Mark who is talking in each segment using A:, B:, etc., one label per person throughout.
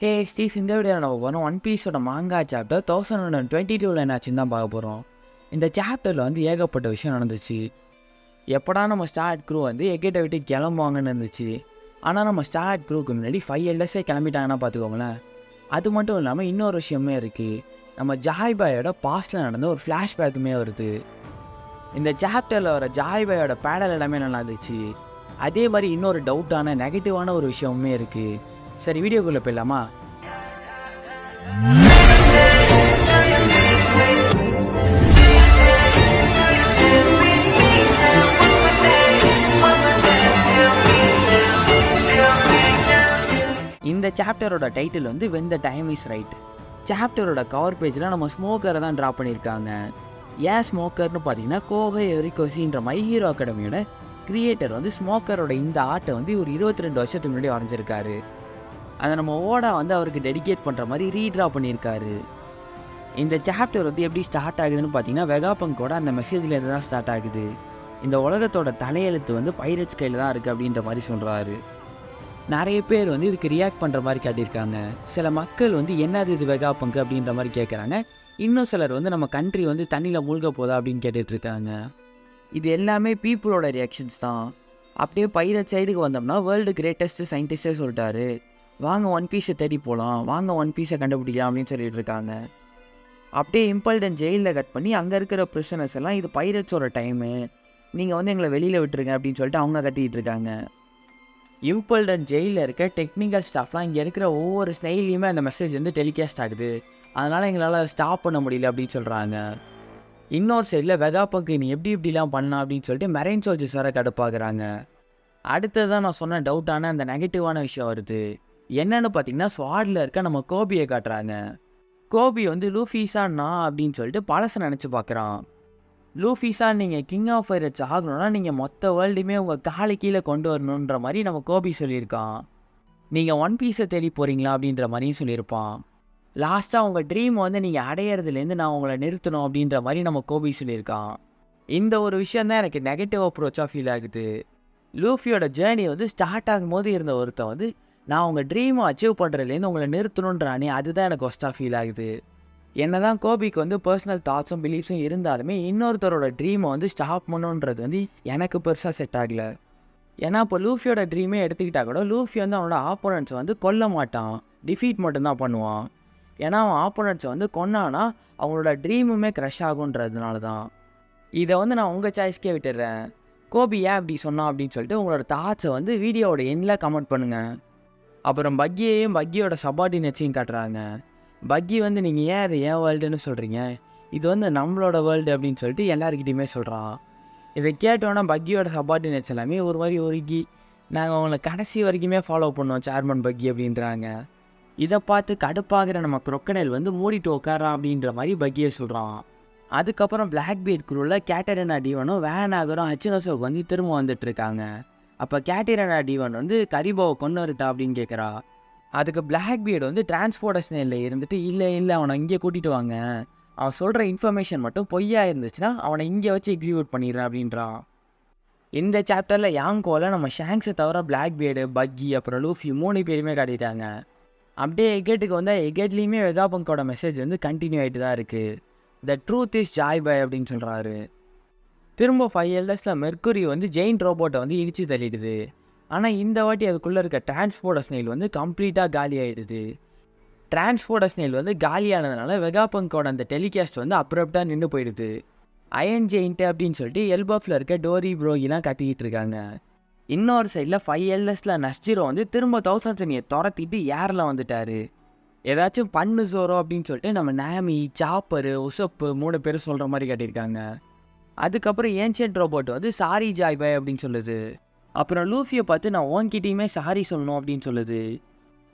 A: ஹே ஸ்டீஃப், இந்த வீடியோ நம்ம போகிறோம் ஒன் பீஸோட மாங்கா சாப்டர் 1122 என்னாச்சுன்னு தான் பார்க்க போகிறோம். இந்த சாப்டரில் வந்து ஏகப்பட்ட விஷயம் நடந்துச்சு. எப்படா நம்ம ஸ்டார்ட் க்ரூ வந்து எக்கிட்ட விட்டு கிளம்புவாங்கன்னு இருந்துச்சு. ஆனால் நம்ம ஸ்டார்ட் க்ரூக்கு முன்னாடி 5 எல்டர்ஸே கிளம்பிட்டாங்கன்னா பார்த்துக்கோங்களேன். அது மட்டும் இல்லாமல் இன்னொரு விஷயமே இருக்குது. நம்ம ஜாய் பாயோட பாஸ்டில் நடந்த ஒரு ஃப்ளாஷ்பேக்குமே வருது. இந்த சாப்டரில் வர ஜாய் பாயோட பேடல் இடமே நல்லா இருந்துச்சு. அதே மாதிரி இன்னொரு டவுட்டான நெகட்டிவான ஒரு விஷயமுமே இருக்குது. சரி, வீடியோக்குள்ளே போயிடலாமா? இந்த சாப்டரோட டைட்டில் வந்து when the time is right. சாப்டரோட கவர் பேஜில் நம்ம ஸ்மோக்கரை தான் ட்ரா பண்ணியிருக்காங்க. ஏன் ஸ்மோக்கர்னு பார்த்தீங்கன்னா, கோகை எரிகோசின்ற மை ஹீரோ அகாடமியோட கிரியேட்டர் வந்து ஸ்மோக்கரோட இந்த ஆர்ட்டை வந்து ஒரு 22 வருஷத்துக்கு முன்னாடி வரைஞ்சிருக்காரு. அதை நம்ம ஓடா வந்து அவருக்கு டெடிகேட் பண்ணுற மாதிரி ரீட்ரா பண்ணியிருக்காரு. இந்த சாப்டர் வந்து எப்படி ஸ்டார்ட் ஆகுதுன்னு பார்த்தீங்கன்னா, வெகாபங்கோட அந்த மெசேஜ்லேருந்து தான் ஸ்டார்ட் ஆகுது. இந்த உலகத்தோட தலையெழுத்து வந்து பைரட்ஸ் கையில் தான் இருக்குது அப்படின்ற மாதிரி சொல்கிறாரு. நிறைய பேர் வந்து இதுக்கு ரியாக்ட் பண்ணுற மாதிரி காட்டியிருக்காங்க. சில மக்கள் வந்து என்னது இது வெகாபங்கு அப்படின்ற மாதிரி கேட்குறாங்க. இன்னும் சிலர் வந்து நம்ம கண்ட்ரி வந்து தண்ணியில் மூழ்க போதா அப்படின்னு கேட்டுட்ருக்காங்க. இது எல்லாமே பீப்புளோட ரியாக்ஷன்ஸ் தான். அப்படியே பைரட் சைடுக்கு வந்தோம்னா, வேர்ல்டு கிரேட்டஸ்ட் சயின்டிஸ்டே சொல்லிட்டாரு, வாங்க ஒன் பீஸை தேடி போகலாம், வாங்க ஒன் பீஸை கண்டுபிடிக்கலாம் அப்படின்னு சொல்லிட்டு இருக்காங்க. அப்படியே இம்பல்டன் ஜெயிலில் கட் பண்ணி அங்கே இருக்கிற பிரிசனர்ஸ் எல்லாம் இது பைரட்ஸோட டைமு, நீங்கள் வந்து எங்களை வெளியில் விட்டுருங்க அப்படின்னு சொல்லிட்டு அவங்க கத்திக்கிட்டு இருக்காங்க. இம்பல்டன் ஜெயிலில் இருக்க டெக்னிக்கல் ஸ்டாஃப்லாம் இங்கே இருக்கிற ஒவ்வொரு ஸ்னைலையுமே அந்த மெசேஜ் வந்து டெலிகாஸ்ட் ஆகுது, அதனால் எங்களால் ஸ்டாப் பண்ண முடியல அப்படின்னு சொல்கிறாங்க. இன்னொரு சைடில் வெகாபங்கு நீ எப்படி இப்படிலாம் பண்ணலாம் அப்படின்னு சொல்லிட்டு மெரைன் சோல்ஜர்ஸ் வேறு கடுப்பாக்குறாங்க. அடுத்ததான் நான் சொன்ன டவுட்டான அந்த நெகட்டிவான விஷயம் வருது. என்னன்னு பார்த்தீங்கன்னா, ஸ்வாடில் இருக்க நம்ம கோபியை காட்டுறாங்க. கோபி வந்து லூஃபீஸா நான் அப்படின்னு சொல்லிட்டு பழசை நினச்சி பார்க்குறான். லூஃபீஸா நீங்கள் கிங் ஆஃப் பைரட்ஸ் ஆகணும்னா நீங்கள் மொத்த வேர்ல்டுமே உங்கள் காலு கீழே கொண்டு வரணுன்ற மாதிரி நம்ம கோபி சொல்லியிருக்கான். நீங்கள் ஒன் பீஸை தேடி போகிறீங்களா அப்படின்ற மாதிரியும் சொல்லியிருப்பான். லாஸ்ட்டாக உங்கள் ட்ரீம் வந்து நீங்கள் அடையிறதுலேருந்து நான் உங்களை நிறுத்தணும் அப்படின்ற மாதிரி நம்ம கோபி சொல்லியிருக்கான். இந்த ஒரு விஷயம் தான் எனக்கு நெகட்டிவ் அப்ரோச்சாக ஃபீல் ஆகுது. லூஃபியோட ஜேர்னி வந்து ஸ்டார்ட் ஆகும்போது இருந்த ஒருத்தன் வந்து நான் உங்கள் ட்ரீமை அச்சீவ் பண்ணுறதுலேருந்து உங்களை நிறுத்தணுன்றானே, அதுதான் எனக்கு ஒஸ்ட்டாக ஃபீல் ஆகுது. என்ன தான் கோபிக்கு வந்து பர்சனல் தாட்ஸும் பிலீஃப்ஸும் இருந்தாலுமே இன்னொருத்தரோட ட்ரீமை வந்து ஸ்டாப் பண்ணணுன்றது வந்து எனக்கு பெருசாக செட் ஆகலை. ஏன்னா இப்போ லூஃபியோட ட்ரீமே எடுத்துக்கிட்டால் கூட லூஃபி வந்து அவனோட ஆப்போனன்ட்ஸை வந்து கொல்ல மாட்டான், டிஃபீட் மட்டும்தான் பண்ணுவான். ஏன்னா அவன் ஆப்போனன்ட்ஸை வந்து கொன்னானா அவங்களோட ட்ரீமுமே க்ரஷ் ஆகுன்றதுனால தான். இதை வந்து நான் உங்கள் சாய்ஸ்க்கே விட்டுடுறேன். கோபி ஏன் அப்படி சொன்னான் அப்படின்னு சொல்லிட்டு உங்களோட தாட்ஸை வந்து வீடியோவோட எண்ணில் கமெண்ட் பண்ணுங்கள். அப்புறம் பக்கியையும் பக்கியோட சபார்டினேட்ஸையும் காட்டுறாங்க. பக்கி வந்து நீங்கள் ஏன் அது ஏன் வேர்ல்டுன்னு சொல்கிறீங்க, இது வந்து நம்மளோட வேர்ல்டு அப்படின்னு சொல்லிட்டு எல்லாருக்கிட்டையுமே சொல்கிறான். இதை கேட்டோன்னா பக்கியோட சபார்டினேட்ஸ் எல்லாமே ஒரு மாதிரி ஒருக்கி, நாங்கள் அவங்கள கடைசி வரைக்குமே ஃபாலோ பண்ணோம் சேர்மன் பக்கி அப்படின்றாங்க. இதை பார்த்து கடுப்பாகிற நம்ம crocodile வந்து மூடிட்டு உட்காரான் அப்படின்ற மாதிரி பக்கியை சொல்கிறான். அதுக்கப்புறம் பிளாக்பீட் குரூவில் கேட்டரினா டீவனும் வேனாகரும் ஹச்சினோஸுக்கு வந்து திரும்ப வந்துட்டு இருக்காங்க. அப்போ கேட்டரினா டீவன் வந்து கரிபோவை கொண்டு வரட்டா அப்படின்னு கேட்குறா. அதுக்கு பிளாக்பீட் வந்து டிரான்ஸ்போர்டேஷனில் இருந்துட்டு இல்லை அவனை இங்கே கூட்டிகிட்டு வாங்க, அவன் சொல்கிற இன்ஃபர்மேஷன் மட்டும் பொய்யா இருந்துச்சுன்னா அவனை இங்கே வச்சு எக்ஸிக்யூட் பண்ணிடுறேன் அப்படின்றான். இந்த சாப்டரில் யாங்கோவில் நம்ம ஷாங்ஸை தவிர பிளாக்பீடு, பக்கி அப்புறம் லூஃபி 3 பேருமே காட்டிட்டாங்க. அப்படியே எகெட்டுக்கு வந்தால் எகெட்லேயுமே வெகாபங்கோட மெசேஜ் வந்து கண்டினியூ ஆகிட்டு தான் இருக்குது. த ட்ரூத் இஸ் ஜாய் பாய் அப்படின்னு சொல்கிறாரு. திரும்ப 5 எல்டர்ஸில் மெர்க்குரி வந்து ஜெயின் ரோபோட்டை வந்து இடித்து தள்ளிடுது. ஆனால் இந்த வாட்டி அதுக்குள்ளே இருக்க டிரான்ஸ்போர்ட்டர் ஸ்னெயில் வந்து கம்ப்ளீட்டாக காலி ஆகிடுது. டிரான்ஸ்போர்ட்டர் ஸ்னெயில் வந்து காலியானதுனால வெகாபங்கோட அந்த டெலிகாஸ்ட் வந்து அப்ரப்டாக நின்று போயிடுது. அயன் ஜெயின்ட்டு அப்படின்னு சொல்லிட்டு எல்பஃபில் இருக்க டோரி ப்ரோகிலாம் கத்திக்கிட்டு இருக்காங்க. இன்னொரு சைடில் 5 எல்டர்ஸில் நஸ்ஜிரோ வந்து திரும்ப 1000 சனியை துரத்திட்டு ஏரில் வந்துட்டார். ஏதாச்சும் பண்ணு ஜோரோ அப்படின்னு சொல்லிட்டு நம்ம நாமி, சாப்பரு, உசப்பு 3 பேரும் சொல்கிற மாதிரி காட்டியிருக்காங்க. அதுக்கப்புறம் ஏன்ஷியன்ட் ரோபோட் வந்து சாரி ஜாய் பாய் அப்படின்னு சொல்லுது. அப்புறம் லூஃபியை பார்த்து நான் உன்கிட்டையுமே சாரி சொல்லணும் அப்படின்னு சொல்லுது.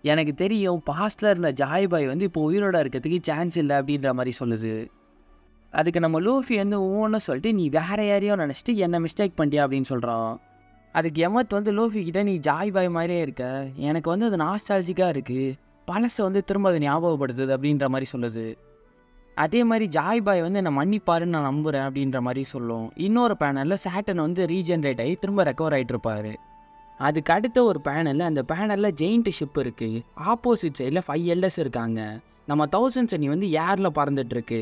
A: எனக்கு தெரியும் பாஸ்டில் இருந்த ஜாய் பாய் வந்து இப்போ உயிரோட இருக்கிறதுக்கு சான்ஸ் இல்லை அப்படின்ற மாதிரி சொல்லுது. அதுக்கு நம்ம லூஃபி வந்து ஒவ்வொன்றும் சொல்லிட்டு நீ வேறு யாரையோ நினச்சிட்டு என்ன மிஸ்டேக் பண்ணியா அப்படின்னு சொல்கிறான். அதுக்கு எமத் வந்து லூஃபி கிட்டே நீ ஜாய் பாய் மாதிரியே இருக்க, எனக்கு வந்து அது நாஸ்டாலஜிக்காக இருக்குது, பழசை வந்து திரும்ப அதை ஞாபகப்படுத்துது அப்படின்ற மாதிரி சொல்லுது. அதே மாதிரி ஜாய் பாய் வந்து என்னை மன்னிப்பாருன்னு நான் நம்புகிறேன் அப்படின்ற மாதிரி சொல்லும். இன்னொரு பேனலில் சேட்டன் வந்து ரீஜென்ரேட் ஆகி திரும்ப ரெக்கவர் ஆகிட்டு இருப்பார். அதுக்கு அடுத்த ஒரு பேனலில், அந்த பேனலில் ஜெயிண்ட் ஷிப் இருக்குது. ஆப்போசிட் சைடில் 5 எல்எஸ் இருக்காங்க. நம்ம 1000 சனி வந்து ஏரில் பறந்துட்டுருக்கு.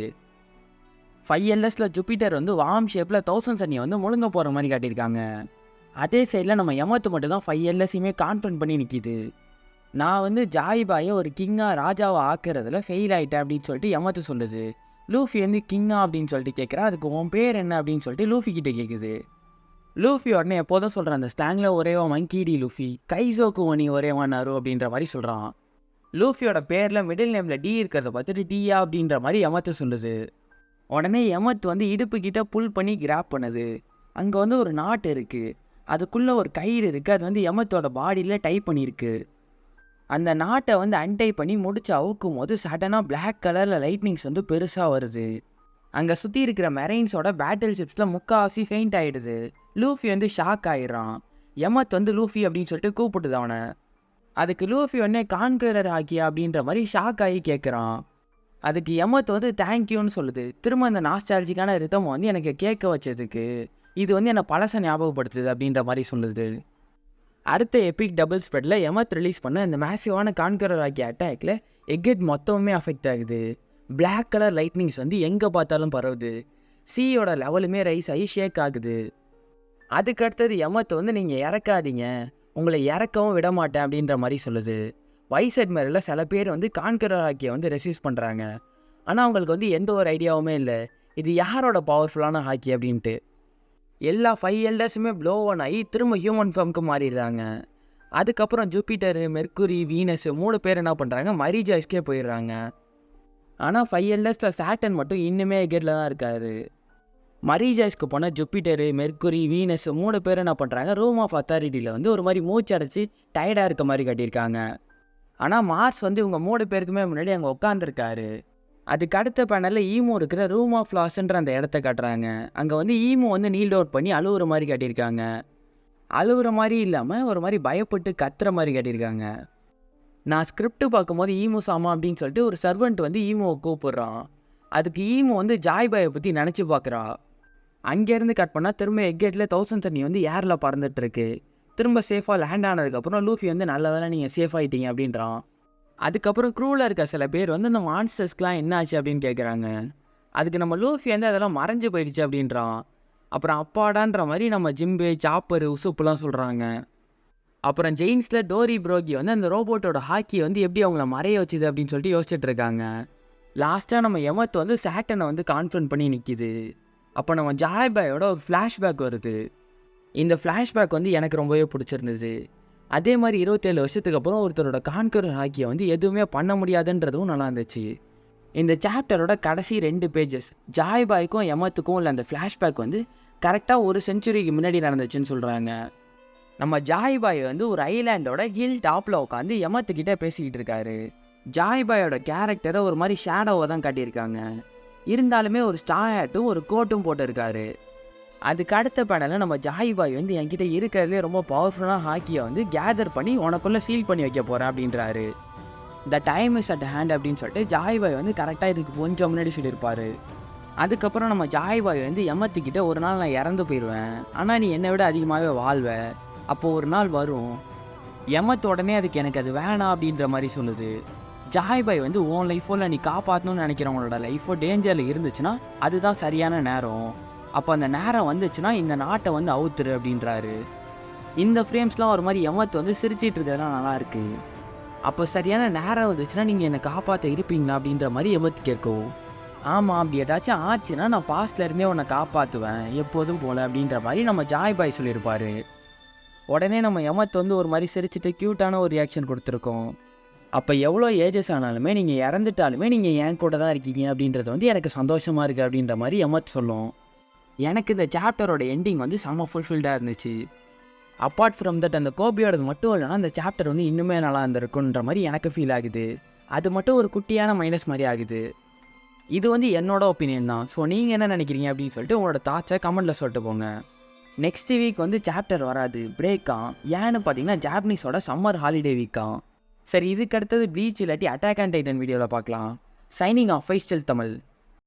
A: 5 எல்எஸில் ஜூபிட்டர் வந்து வார்ம் ஷேப்பில் 1000 சனியை வந்து முழுங்க போகிற மாதிரி காட்டியிருக்காங்க. அதே சைடில் நம்ம எமத்து மட்டும் தான் 5 எல்எஸையுமே கான்ஃபரன்ட் பண்ணி நிற்கிது. நான் வந்து ஜாய் பாயை ஒரு கிங்காக ராஜாவை ஆக்குறதுல ஃபெயில் ஆகிட்டேன் அப்படின்னு சொல்லிட்டு எமத்து சொல்லுது. லூஃபி வந்து கிங்கா அப்படின்னு சொல்லிட்டு கேட்குறா. அதுக்கு உன் பேர் என்ன அப்படின்னு சொல்லிட்டு லூஃபி கிட்டே கேட்குது. லூஃபி உடனே எப்போதும் சொல்கிறான், அந்த ஸ்டாங்கில் ஒரேவா மங்கீடி லூஃபி, கைசோக்கு ஒனி ஒரேவா நரு அப்படின்ற மாதிரி சொல்கிறான். லூஃபியோட பேரில் மிடில் நேமில் டி இருக்கிறத பார்த்துட்டு டியா அப்படின்ற மாதிரி எமத்து சொல்லுது. உடனே எமத்து வந்து இடுப்பு கிட்ட புல் பண்ணி கிராப் பண்ணுது. அங்கே வந்து ஒரு நாட்டு இருக்குது. அதுக்குள்ளே ஒரு கயிறு இருக்குது. அது வந்து எமத்தோட பாடியில் டைப் பண்ணியிருக்கு. அந்த நாட்டை வந்து அன்டை பண்ணி முடிச்சு அவுக்கும் போது சடனாக பிளாக் கலரில் லைட்னிங்ஸ் வந்து பெருசாக வருது. அங்கே சுற்றி இருக்கிற மெரைன்ஸோட பேட்டில் ஷிப்ஸில் முக்கால்வாசி ஃபெயிண்ட் ஆகிடுது. லூஃபி வந்து ஷாக் ஆகிடுறான். எமத் வந்து லூஃபி அப்படின்னு சொல்லிட்டு கூப்பிட்டுது அவனை. அதுக்கு லூஃபி உடனே கான்கரர் ஆக்கியா அப்படின்ற மாதிரி ஷாக் ஆகி கேட்குறான். அதுக்கு எமத் வந்து தேங்க்யூன்னு சொல்லுது. திரும்ப இந்த நாஸ்டாலஜிக்கான ரிதம் வந்து எனக்கு கேட்க வச்சதுக்கு, இது வந்து என்னை பழசை ஞாபகப்படுத்துது அப்படின்ற மாதிரி சொல்லுது. அடுத்த எபிக் டபுள் ஸ்ப்ரெட்டில் எமத் ரிலீஸ் பண்ண இந்த மேசிவான கான்கரர் ஆக்கிய அட்டாக்ல எக்கெட் மொத்தமே அஃபெக்ட் ஆகுது. பிளாக் கலர் லைட்னிங்ஸ் வந்து எங்கே பார்த்தாலும் பரவுது. சீயோட லெவலுமே ரைஸ் ஆகி ஷேக் ஆகுது. அதுக்கடுத்தது எமத் வந்து நீங்கள் இறக்காதீங்க, உங்களை இறக்கவும் விட மாட்டேன் அப்படின்ற மாதிரி சொல்லுது. வைஸ் அட்மைரலில் சில பேர் வந்து கான்கரர் ஹாக்கியை வந்து ரெசிஸ்ட் பண்ணுறாங்க. ஆனால் அவங்களுக்கு வந்து எந்த ஒரு ஐடியாவுமே இல்லை இது யாரோட பவர்ஃபுல்லான ஹாக்கி அப்படின்ட்டு. எல்லா 5 எல்டர்ஸுமே ப்ளோ ஒன் ஆகி திரும்ப ஹியூமன் ஃபார்முக்கு மாறிடுறாங்க. அதுக்கப்புறம் ஜூபிட்டரு, மெர்க்குரி, வீனஸ் 3 பேர் என்ன பண்ணுறாங்க, மரிஜாய்ஸ்க்கே போயிடுறாங்க. ஆனால் 5 எல்டர்ஸில் சாட்டன் மட்டும் இன்னுமே எகேட்டில் தான் இருக்கார். மரிஜாய்ஸ்க்கு போனால் ஜூபிட்டரு, மெர்க்குரி, வீனஸ் 3 பேர் என்ன பண்ணுறாங்க, ரூம் ஆஃப் அத்தாரிட்டியில் வந்து ஒரு மாதிரி மூச்சு அடைச்சி டயர்டாக இருக்க மாதிரி கட்டியிருக்காங்க. ஆனால் மார்ஸ் வந்து இவங்க 3 பேருக்குமே முன்னாடி அங்கே உட்காந்துருக்காரு. அதுக்கு அடுத்த பேனலில் ஈமோ இருக்கிற ரூம் ஆஃப் லாஸ்ன்ற அந்த இடத்த காட்டுறாங்க. அங்கே வந்து ஈமோ வந்து நீல் அவுட் பண்ணி அழுவுற மாதிரி காட்டியிருக்காங்க. அழுவுற மாதிரி இல்லாமல் ஒரு மாதிரி பயப்பட்டு கத்துற மாதிரி காட்டியிருக்காங்க. நான் ஸ்கிரிப்ட் பார்க்கும்போது ஈமோ சாமா அப்படின்னு சொல்லிட்டு ஒரு சர்வெண்ட் வந்து ஈமோவை கூப்பிட்றான். அதுக்கு ஈமோ வந்து ஜாய் பாயை பற்றி நினச்சி பார்க்குறா. அங்கேருந்து கட் பண்ணால் திரும்ப எக்கேட்டில் 1000 சனி வந்து ஏரில் பறந்துட்டுருக்கு. திரும்ப சேஃபாக லேண்ட் ஆனதுக்கப்புறம் லூஃபி வந்து நல்ல வேலை நீங்கள் சேஃப் ஆகிட்டீங்க அப்படின்றான். அதுக்கப்புறம் க்ரூவில் இருக்க சில பேர் வந்து இந்த மான்ஸ்டர்ஸ்க்கெலாம் என்ன ஆச்சு அப்படின்னு கேட்குறாங்க. அதுக்கு நம்ம லூஃபி வந்து அதெல்லாம் மறைஞ்சு போயிடுச்சு அப்படின்றான். அப்புறம் அப்பாடான்ற மாதிரி நம்ம ஜிம்பே, சாப்பர், உசுப்புலாம் சொல்கிறாங்க. அப்புறம் ஜெயின்ஸில் டோரி ப்ரோகி வந்து அந்த ரோபோட்டோட ஹாக்கியை வந்து எப்படி அவங்கள மறைய வச்சுது அப்படின்னு சொல்லிட்டு யோசிச்சுட்டு இருக்காங்க. லாஸ்ட்டாக நம்ம எமத் வந்து சாட்டனை வந்து கான்ஃபரன்ட் பண்ணி நிற்கிது. அப்போ நம்ம ஜாய் பாயோட ஒரு ஃப்ளாஷ்பேக் வருது. இந்த ஃப்ளாஷ்பேக் வந்து எனக்கு ரொம்பவே பிடிச்சிருந்துச்சு. அதே மாதிரி 27 வருஷத்துக்கு அப்புறம் ஒருத்தரோட கான்கரர் ஹாக்கியை வந்து எதுவுமே பண்ண முடியாதுன்றதும் நல்லா இருந்துச்சு. இந்த சாப்டரோட கடைசி 2 பேஜஸ் ஜாய் பாய்க்கும் எமத்துக்கும் உள்ள அந்த ஃப்ளாஷ்பேக் வந்து கரெக்டாக 1 செஞ்சுரிக்கு முன்னாடி நடந்துச்சுன்னு சொல்கிறாங்க. நம்ம ஜாய் பாய் வந்து ஒரு ஐலாண்டோட ஹில் டாப்பில் உட்காந்து எமத்துக்கிட்ட பேசிக்கிட்டு இருக்காரு. ஜாய் பாயோட கேரக்டரை ஒரு மாதிரி ஷேடோவை தான் காட்டியிருக்காங்க. இருந்தாலுமே ஒரு ஸ்டார் ஹேட்டும் ஒரு கோட்டும் போட்டிருக்காரு. அதுக்கு அடுத்த பேனலில் நம்ம ஜாய் பாய் வந்து என்கிட்ட இருக்கிறதுலே ரொம்ப பவர்ஃபுல்லான ஹாக்கியை வந்து கேதர் பண்ணி உனக்குள்ளே சீல் பண்ணி வைக்க போகிறேன் அப்படின்றாரு. த டைம் இஸ் அட் ஹேண்ட் அப்படின்னு சொல்லிட்டு ஜாய் பாய் வந்து கரெக்டாக இதுக்கு கொஞ்சம் முன்னாடி சொல்லியிருப்பார். அதுக்கப்புறம் நம்ம ஜாய் பாய் வந்து எமத்துக்கிட்ட ஒரு நாள் நான் இறந்து போயிடுவேன், ஆனால் நீ என்னை விட அதிகமாகவே வாழ்வ, அப்போது ஒரு நாள் வரும். எமத்து உடனே அதுக்கு எனக்கு அது வேணாம் அப்படின்ற மாதிரி சொல்லுது. ஜாய் பாய் வந்து உன் லைஃபோவில் நீ காப்பாற்றணும்னு நினைக்கிறவங்களோட லைஃபோ டேஞ்சரில் இருந்துச்சுன்னா அதுதான் சரியான நேரம். அப்போ அந்த நேரம் வந்துச்சுன்னா இந்த நாட்டை வந்து அவுத்துரு அப்படின்றாரு. இந்த ஃப்ரேம்ஸ்லாம் ஒரு மாதிரி எமத் வந்து சிரிச்சிட்டு இருக்கிறதுலாம் நல்லாயிருக்கு. அப்போ சரியான நேரம் வந்துச்சுன்னா நீங்கள் என்னை காப்பாற்ற இருப்பீங்களா அப்படின்ற மாதிரி எமத் கேட்கும். ஆமாம், அப்படி ஏதாச்சும் ஆச்சுன்னா நான் பாஸ்ட்லேருந்தே உன்னை காப்பாற்றுவேன் எப்போதும் போல் அப்படின்ற மாதிரி நம்ம ஜாய் பாய் சொல்லியிருப்பார். உடனே நம்ம எமத் வந்து ஒரு மாதிரி சிரிச்சிட்டு க்யூட்டான ஒரு ரியாக்ஷன் கொடுத்துருக்கோம். அப்போ எவ்வளோ ஏஜஸ் ஆனாலுமே நீங்கள் இறந்துட்டாலுமே நீங்கள் என் கூட தான் இருக்கீங்க அப்படின்றது வந்து எனக்கு சந்தோஷமாக இருக்குது அப்படின்ற மாதிரி எமத் சொல்லும். எனக்கு இந்த சாப்டரோட எண்டிங் வந்து செம்ம ஃபுல்ஃபில்டாக இருந்துச்சு. அப்பார்ட் ஃப்ரம் தட் அந்த கோபியோடது மட்டும் இல்லைனா அந்த சாப்டர் வந்து இன்னுமே நல்லா இருந்திருக்குன்ற மாதிரி எனக்கு ஃபீல் ஆகுது. அது மட்டும் ஒரு குட்டியான மைனஸ் மாதிரி ஆகுது. இது வந்து என்னோட ஒப்பீனியன் தான். ஸோ நீங்கள் என்ன நினைக்கிறீங்க அப்படின்னு சொல்லிட்டு உங்களோட தாட்ஸை கமெண்ட்டில் சொல்லிட்டு போங்க. நெக்ஸ்ட் வீக் வந்து சாப்டர் வராது, பிரேக்காம். ஏன்னு பார்த்தீங்கன்னா ஜாப்பனீஸோட சம்மர் ஹாலிடே வீக்காம். சரி, இதுக்கு அடுத்தது ப்ளீச் இல்லாட்டி அட்டாக் ஆன் டைட்டன் வீடியோவில் பார்க்கலாம். சைனிங் ஆஃப் ஃபைஸ்டல் தமிழ்.